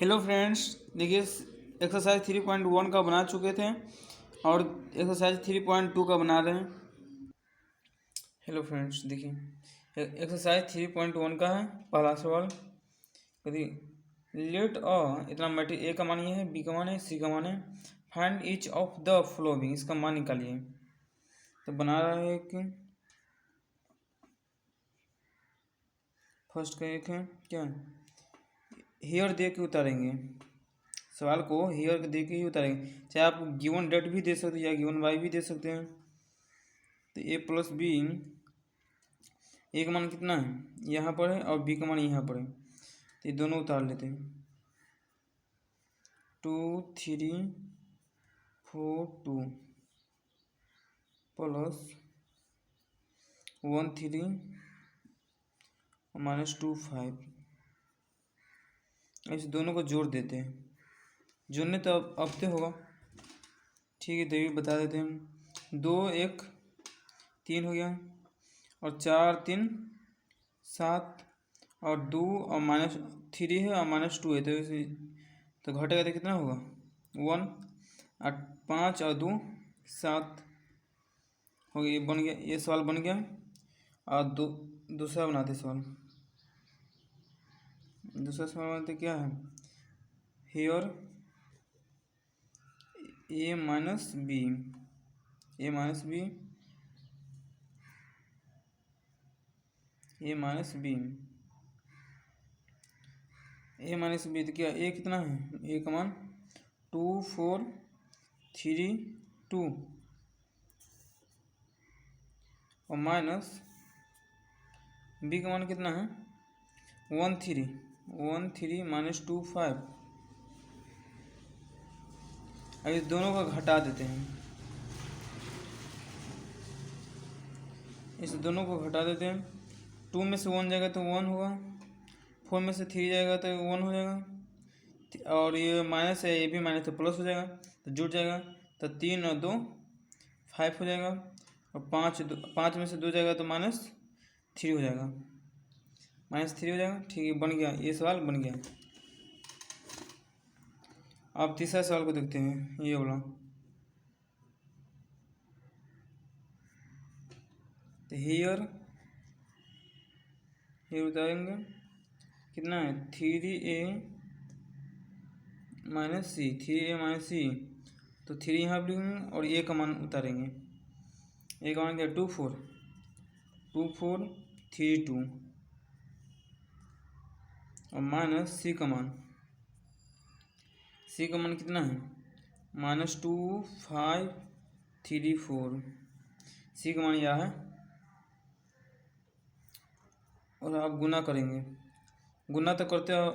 Hello friends, देखिए exercise 3.1 का बना चुके थे और एक्सरसाइज 3.2 का बना रहे हैं। हेलो फ्रेंड्स, देखिए एक्सरसाइज 3.1 का है। पहला सवाल कभी लेट इतना मैट्रिक ए का मान ये है, बी का मान है, सी का मान है। Find each of the following, इसका मान निकालिए। तो बना रहा है कि फर्स्ट का एक है क्या, हियर दे के उतारेंगे। सवाल को हियर दे के ही उतारेंगे, चाहे आप गिवन डेट भी दे सकते हैं या गिवन वाई भी दे सकते हैं। तो ए प्लस बी, ए का मान कितना है यहाँ पर है और बी का मान यहाँ पर है, तो ये दोनों उतार लेते हैं। 2 3 4 2 प्लस 1 3 माइनस 2 5, इस दोनों को जोड़ देते हैं। जोड़ने तो अब तो होगा, ठीक है। तो ये बता देते हैं। 2 1 3 हो गया और 4 3 7 और 2 और माइनस 3 है और माइनस 2 है, तो घटेगा तो कितना होगा 1 और 5 और 2 7 हो गया। ये बन गया, ये सवाल बन गया। और दूसरा बनाते सवाल। दूसरा सवाल बनाते क्या है, here A minus B, A minus B, A minus B, A minus B. तो क्या ए कितना है, ए का मान 2 4 3 2 और माइनस बी का मान कितना है 1 3 माइनस 2 5। अब इस दोनों का घटा देते हैं, इस दोनों को घटा देते हैं। 2 में से 1 जाएगा तो 1 होगा, 4 में से 3 जाएगा तो 1 हो जाएगा, और ये माइनस है, ये भी माइनस तो प्लस हो जाएगा, तो जुड़ जाएगा। तो 3 और 2 5 हो जाएगा, और 5 में से 2 जाएगा तो -3 हो जाएगा, -3 हो जाएगा। ठीक है, बन गया, ये सवाल बन गया। अब तीसरा सवाल को देखते हैं, ये वाला। तो हियर उतारेंगे, कितना है 3a माइनस सी, 3a माइनस सी, तो 3 यहाँ पर लिखेंगे और ए का मान उतारेंगे। ए का मान क्या 2 4 3 2 और माइनस सी का मान, सी का मान कितना है -2 5 3 4, सी का मान यह है। और आप गुना करेंगे, गुना तो करते हो।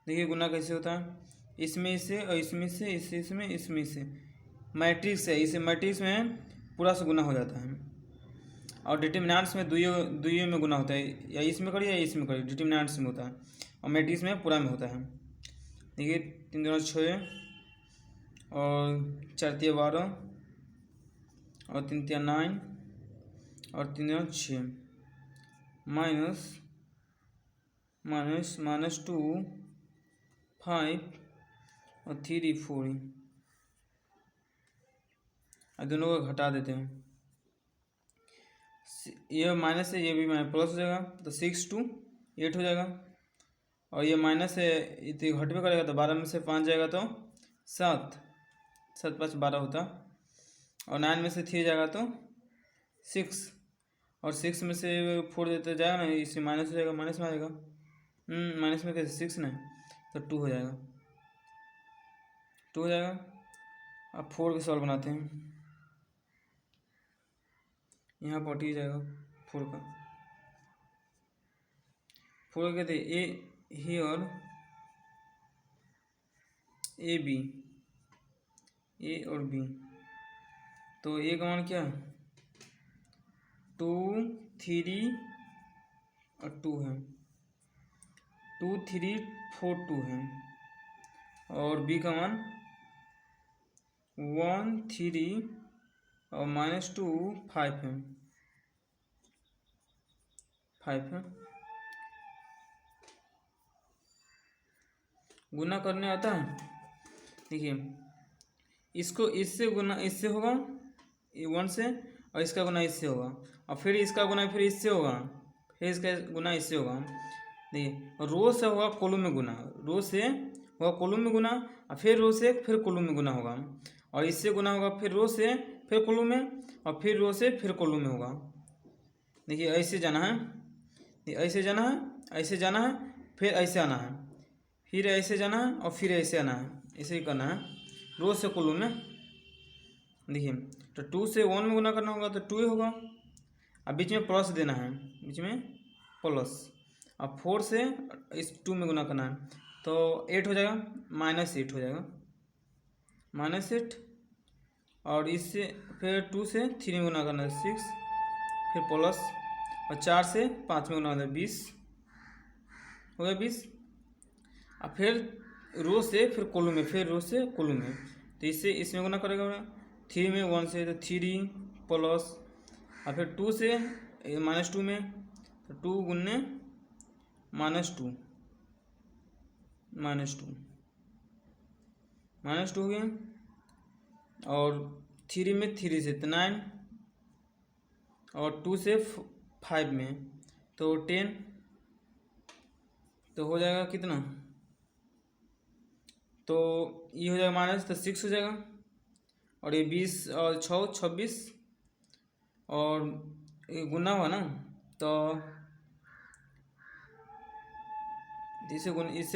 देखिए गुना कैसे होता है, इसमें से और इसमें से, इसमें से मैट्रिक्स है, इसे मैट्रिक्स में पूरा से गुना हो जाता है। और डिटरमिनेंट्स में दुइयों में गुना होता है, या इसमें करिए या इसमें करिए, डिटरमिनेंट्स में होता है और मैट्रिक्स में पूरा में होता है। देखिए 3 दूना 6 और 4 तिया 12 और 3 तिया 9 और 3 दूना 6 -2 5 और 3 4, और दोनों को घटा देते हैं। ये माइनस है, ये भी माइनस प्लस हो जाएगा, तो 6 2 8 हो जाएगा। और ये माइनस है, ये घट भी करेगा, तो 12 में से 5 जाएगा तो 7 7 5 12 होता। और 9 में से 3 जाएगा तो 6, और 6 में से 4 देते जाएगा ना, इससे माइनस हो जाएगा, माइनस में आ जाएगा। माइनस में कैसे 6 ना, तो 2 हो जाएगा, 2 हो जाएगा। अब 4 का सवाल बनाते हैं, यहाँ पर टी जाएगा 4 का। 4 कहते ए हियर ए बी, ए और बी। तो ए का मान क्या है 2 3 और 2 है, 2 3 4 2 है। और बी का मान 1 3 और -2 5 है, 5 है। गुना करने आता है। देखिए इसको इससे गुना इससे होगा 1 से, और इसका गुना इससे होगा, और फिर इसका गुना फिर इससे होगा, फिर इसका गुना इससे होगा। देखिए रो से होगा कॉलम में गुना, रो से होगा कॉलम में गुना, और फिर रो से फिर कॉलम में गुना होगा, और इससे गुना होगा फिर रो से फिर कॉलम में, और फिर रो से फिर कॉलम में होगा। देखिए ऐसे जाना है, ऐसे जाना है, ऐसे जाना है, फिर ऐसे आना है, फिर ऐसे जाना है, और फिर ऐसे आना है, ऐसे ही करना है रो से कॉलम में। देखिए तो 2 से 1 में गुना करना होगा तो 2 ही होगा, अब बीच में प्लस देना है, बीच में प्लस, अब 4 से इस 2 में गुना करना है तो 8 हो जाएगा, -8 हो जाएगा, -8, और इससे फिर 2 से 3 में गुना करना है 6, फिर प्लस, और 4 से 5 में गुना करना है 20 हो गया 20। अब फिर रो से फिर कॉलम में, फिर रो से कॉलम में, तो इससे इसमें गुना करेगा 3 में 1 से तो 3 प्लस, और फिर 2 से -2 में तो 2 गुने -2 हो गया, और 3 में 3 से तो 9, और 2 से 5 में तो 10, तो हो जाएगा कितना, तो ये हो जाएगा माइनस तो 6 हो जाएगा, और ये 20 और 6 26, और ये गुना हुआ ना तो इससे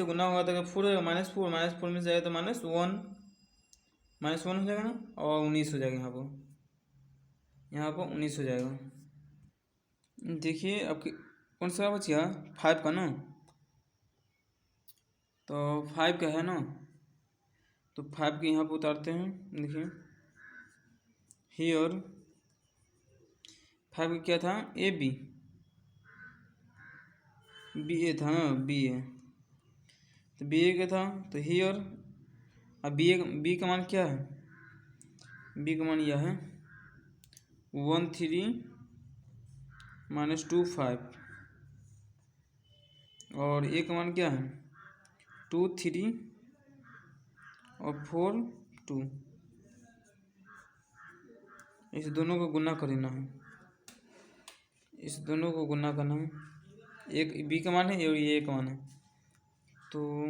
गुना होगा तो 4 हो जाएगा, -4 में जाएगा तो -1 हो जाएगा ना, और 19 हो जाएगा, यहाँ पर 19 हो जाएगा। देखिए अब कौन सा बच गया 5 का ना, तो 5 का है ना, तो 5 के यहाँ पर उतारते हैं। देखिए हियर 5 का क्या था, AB BA था ना, BA, तो BA का था तो हियर, अब बी का मान क्या है, बी का मान यह है 1 3 -2 5, और ए का मान क्या है 2 3 और 4 2, इस दोनों को गुना करना है, इस दोनों को गुना करना है, एक बी का मान है और ये का मान है, तो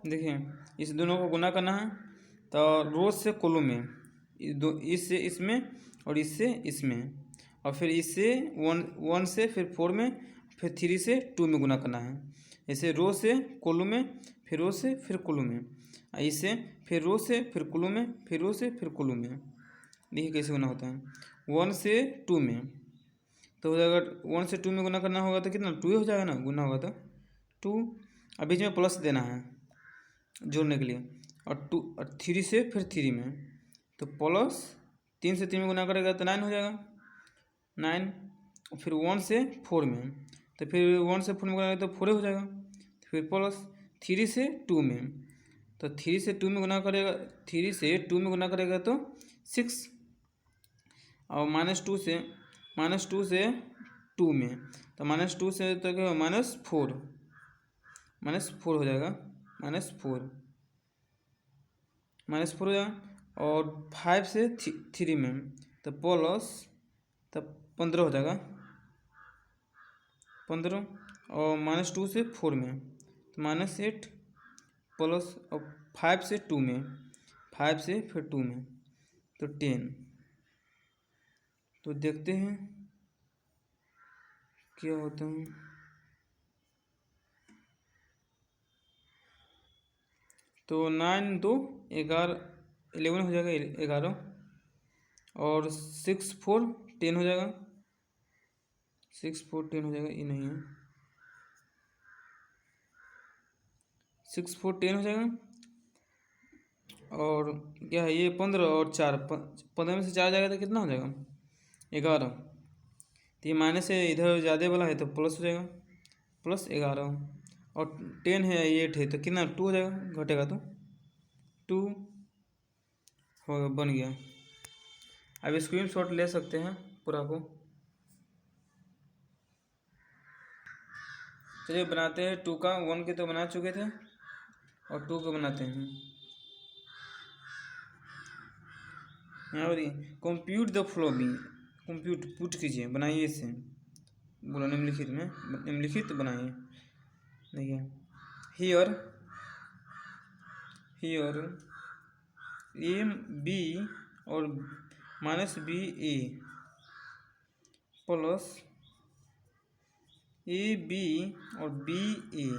देखिए इस दोनों को गुना करना है, तो रोज से कॉलम में इससे इसमें और इससे इसमें, और फिर इससे 1 से फिर 4 में, फिर 3 से 2 में गुना करना है, ऐसे रो से कॉलम में, फिर रो से फिर कॉलम में, इससे फिर रो से फिर कॉलम में, फिर रो से फिर कॉलम में। देखिए कैसे गुना होता है 1 से 2 में, तो अगर 1 से 2 में गुना करना होगा तो कितना 2 ही हो जाएगा ना, गुना होगा तो 2, अब बीच में प्लस देना है जोड़ने के लिए, और 2 और 3 से फिर 3 में, तो प्लस 3 से 3 में गुना करेगा तो 9 हो जाएगा 9, फिर 1 से 4 में, तो फिर 1 से 4 में गुना करेगा तो 4 हो जाएगा, फिर प्लस 3 से 2 में, तो 3 से 2 में गुना करेगा, 3 से 2 में गुना करेगा तो 6, और -2 से 2 में, तो -2 से तो क्या -4 हो जाएगा, -4 हो जाएगा, और 5 से 3 में तो प्लस, तब 15 हो जाएगा 15, और -2 से 4 में तो -8 प्लस, और 5 से 2 में, 5 से फिर 2 में तो 10, तो देखते हैं क्या होता है, तो 9 2 11 हो जाएगा 11, और 6 4 10 हो जाएगा, 6 4 10 हो जाएगा, ये नहीं है 6 4 10 हो जाएगा, और क्या है ये 15 और 4 15 में से 4 जाएगा तो कितना हो जाएगा 11, तो ये माइनस है इधर ज़्यादा वाला है तो प्लस हो जाएगा +11, और 10 है 8 है तो कितना 2 हो जाएगा, घटेगा तो 2 हो बन गया। अब स्क्रीनशॉट ले सकते हैं पूरा को। चलिए बनाते हैं 2 का। 1 के तो बना चुके थे और 2 को बनाते हैं। यहाँ पर compute the following, compute put कीजिए, बनाइए इसे, बोलो निम्नलिखित में, निम्नलिखित बनाइए। देखिए हियर हियर एम बी और minus B A plus A B और बी ए,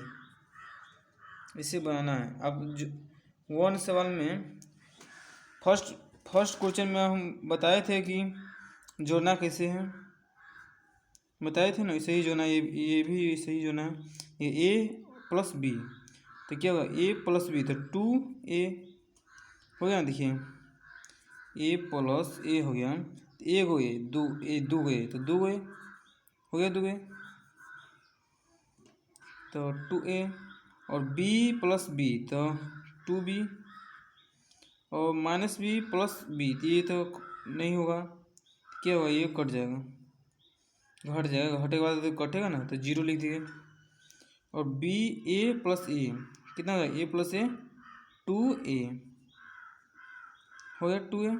इसे बनाना है। अब जो 1 सवाल में फर्स्ट क्वेश्चन में हम बताए थे कि जोड़ना कैसे है, बताए थे ना, इसे ही जोड़ना, ये भी इसे ही जोड़ना है। ये ए प्लस बी, तो क्या होगा ए प्लस बी, तो 2a हो गया। देखिए ए प्लस ए हो गया, तो ए गो ए दो गए, तो 2a हो गया, 2a तो 2a, और b प्लस बी तो 2b, और माइनस बी प्लस बी, तो ये तो नहीं होगा, क्या होगा, ये कट जाएगा, घट जाएगा, घटे के बाद तो कटेगा ना, तो 0 लिख दिए। और बी ए प्लस ए कितना होगा, ए प्लस ए 2a हो गया, 2a,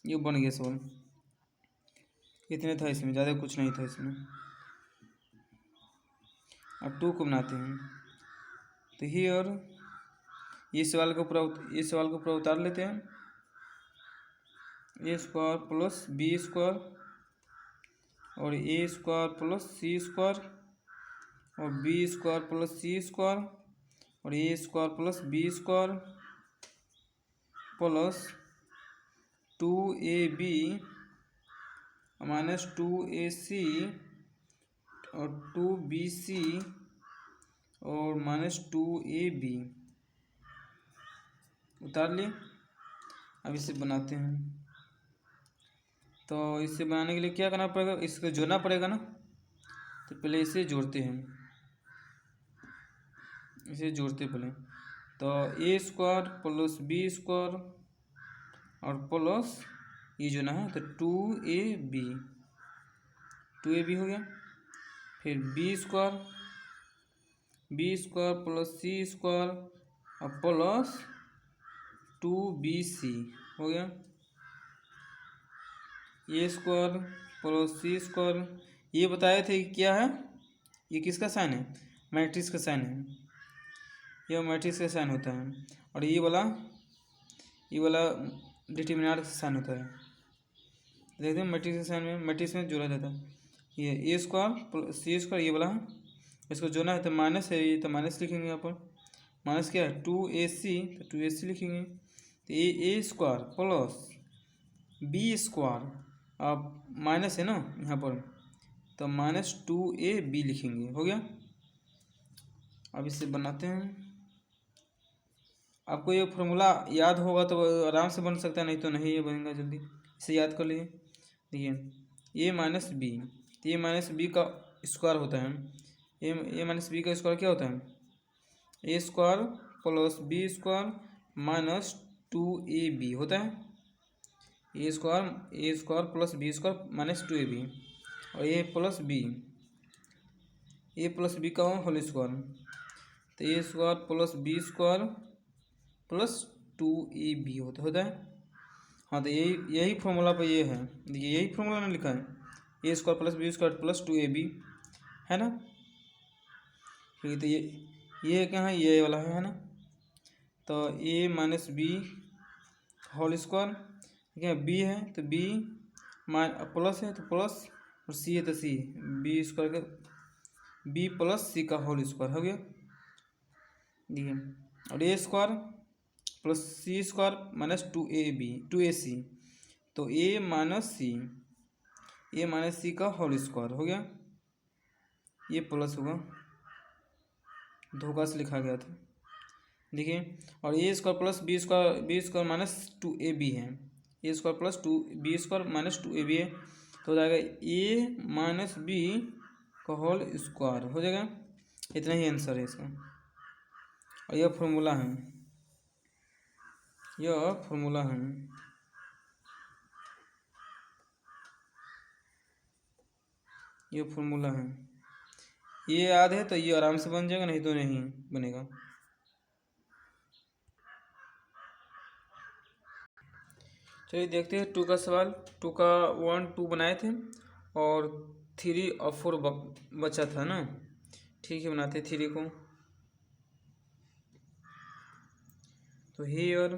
ये बन गया सवाल। इतने था इसमें, ज़्यादा कुछ नहीं था इसमें। अब 2 को बनाते हैं, तो हियर ये सवाल को पूरा उतार लेते हैं। A square plus B square और A square plus C square और B square plus C square और A square plus B square plus 2ab minus 2ac और 2bc और माइनस 2ab उतार लिए। अब इसे बनाते हैं, तो इसे बनाने के लिए क्या करना पड़ेगा, इसको जोड़ना पड़ेगा ना, तो पहले इसे जोड़ते हैं, इसे जोड़ते पहले। तो A square plus B square और प्लस ये जो ना है, तो 2ab हो गया। फिर B square plus C square और प्लस 2bc हो गया। ए स्क्वायर प्लस सी स्क्वायर, ये बताए थे कि क्या है, ये किसका साइन है, मैट्रिक्स का साइन है, यह मैट्रिक्स का साइन होता है। और ये वाला डिटरमिनेंट का साइन होता है। देखते हैं मैट्रिक्स के साइन में, मैट्रिक्स में जोड़ा जाता है। ये ए स्क्वायर प्लस सी स्क्वायर, ये वाला है, इसको जोड़ना है, तो माइनस है, ये तो माइनस लिखेंगे यहाँ पर। माइनस क्या है 2ac, तो 2ac लिखेंगे। तो A square plus B square, अब माइनस है ना यहाँ पर, तो माइनस 2ab लिखेंगे, हो गया। अब इसे बनाते हैं। आपको ये फॉर्मूला याद होगा तो आराम से बन सकता है, नहीं तो नहीं ये बनेगा जल्दी, इसे याद कर लीजिए। देखिए ए माइनस बी, तो ए माइनस बी का स्क्वायर होता है, ए माइनस बी का स्क्वायर क्या होता है, A square plus B square minus 2ab होता है। A square plus B square minus 2ab और ए प्लस बी का होल स्क्वायर, तो A square plus B square plus 2ab होता है। हाँ, तो यही फॉर्मूला पर ये है, देखिए यही फॉर्मूला ने लिखा है, A square plus B square plus 2ab है ना। ठीक है, तो ये क्या है, ये वाला है ना। तो A minus B whole square, ठीक है, बी है तो बी प्लस है तो प्लस, और सी है तो सी, बी स्क्वायर का बी प्लस सी का होल स्क्वायर हो गया। देखिए और A square plus C square minus 2ac, तो ए माइनस सी का होल स्क्वायर हो गया, ये प्लस होगा, धोखा से लिखा गया था। देखिए और A square plus B square minus 2ab है, A square plus B square minus 2ab है, तो हो जाएगा ए माइनस बी का होल स्क्वायर हो जाएगा। इतना ही आंसर है इसका, और यह फॉर्मूला है, यह फॉर्मूला है। ये याद है तो ये आराम से बन जाएगा, नहीं तो नहीं बनेगा। चलिए देखते हैं 2 का सवाल। 2 का 1 2 बनाए थे और 3 और 4 बचा था ना। ठीक है, बनाते 3 को। तो हियर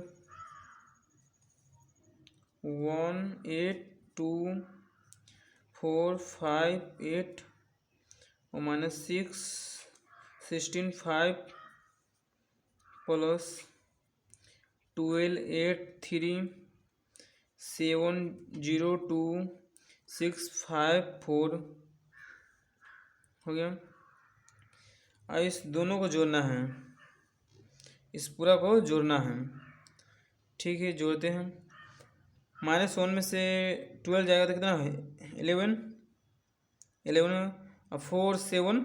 1 8 2 4 5 8 और -6 16 5 प्लस 12 8 3 7 0 2 6 5 4 हो गया। अब इस दोनों को जोड़ना है, इस पूरा को जोड़ना है। ठीक है, जोड़ते हैं। -1 में से 12 जाएगा तो कितना है 11 अब 4 7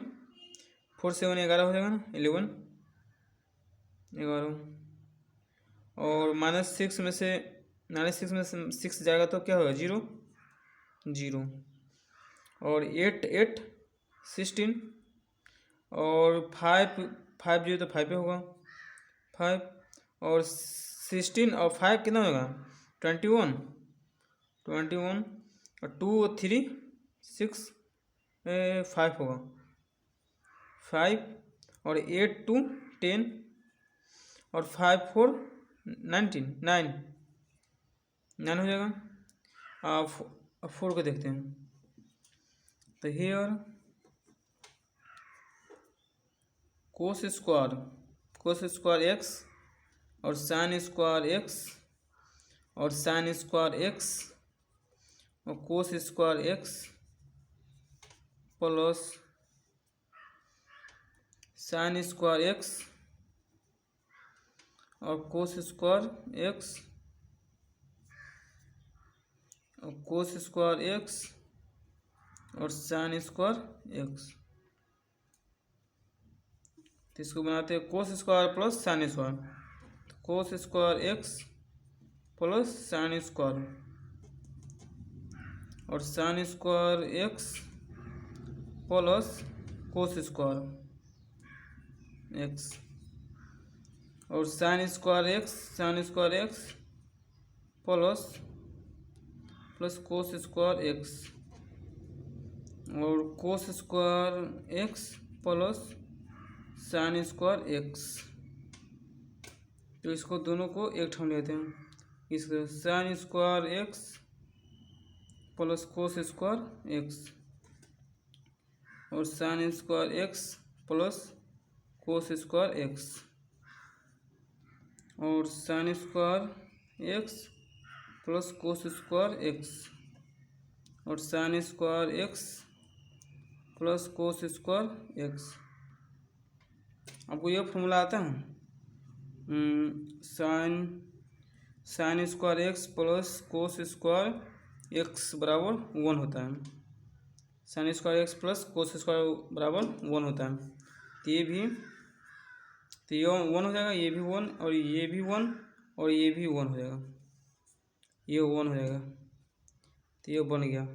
11 हो जाएगा ना, 11 और -6 में से 6 जाएगा तो क्या होगा 0 0 और 8 8 16 और 5 0 तो 5 पे होगा 5 और 16 और 5 कितना होगा 21 और 2 और 3 6 5 होगा 5 और 8 2 10 और 5 4 19 9 हो जाएगा। अब 4 को देखते हैं। तो हियर कोस स्क्वायर एक्स और साइन स्क्वायर एक्स और साइन स्क्वायर एक्स और cos square X plus sine square X और कोस स्क्वायर एक्स और कोस स्क्वायर एक्स और साइन स्क्वायर एक्स। तो इसको बनाते हैं cos square plus sine square. तो cos square X plus sine square और sine square X plus cos square X और sine square X plus cos square X और cos square X plus sine square X. तो इसको दोनों को एक ठाम लेते हैं। इसको sine square X plus cos square X और sine square X plus cos square X और sine square X plus cos square X और sine square X plus cos square X. आपको यह फॉर्मूला आता है sine square X plus cos square X बराबर 1 होता है। Sine square X plus cos square बराबर 1 होता है। तो ये 1 हो जाएगा, ये भी 1 और ये भी 1 और ये भी 1 हो जाएगा, ये 1 हो जाएगा। तो ये बन गया।